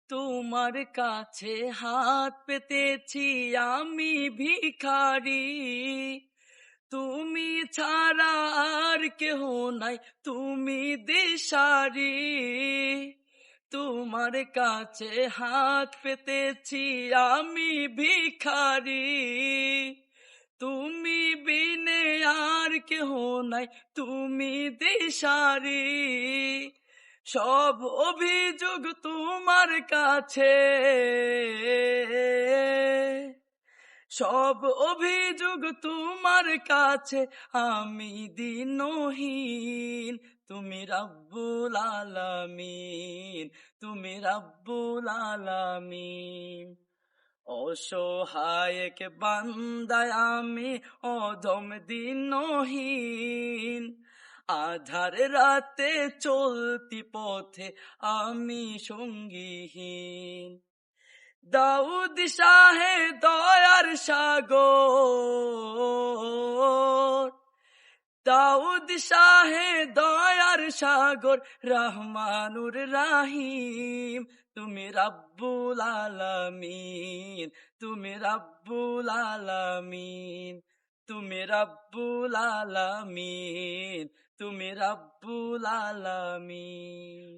তোমার কাছে হাত পেতেছি আমি ভিখারি, তুমি ছাড়া আর কেহ নাই, তুমি দিশারি। তোমার কাছে হাত পেতেছি আমি ভিখারি, তুমি বিনে আর কেহ নাই, তুমি দিশারি। সব অভিযোগ তোমার কাছে, সব অভিযোগ তোমার কাছে, আমি দিনহীন। তুমি রাব্বুল আলামিন, তুমি রাব্বুল আলামিন। অসহায় এক বান্দায় আমি, অধম দিনহীন। আধার রাতে চলতি পথে আমি সঙ্গীহীন। দাউদ শাহে দয়ার সাগর, দাউদ শাহে দয়ার সাগর, রহমানুর রাহিম। তুমি রাব্বুল আলামিন, তুমি রাব্বুল আলামিন, তুমি রাব্বুল আলামিন, তুমি রাব্বুল আলামিন।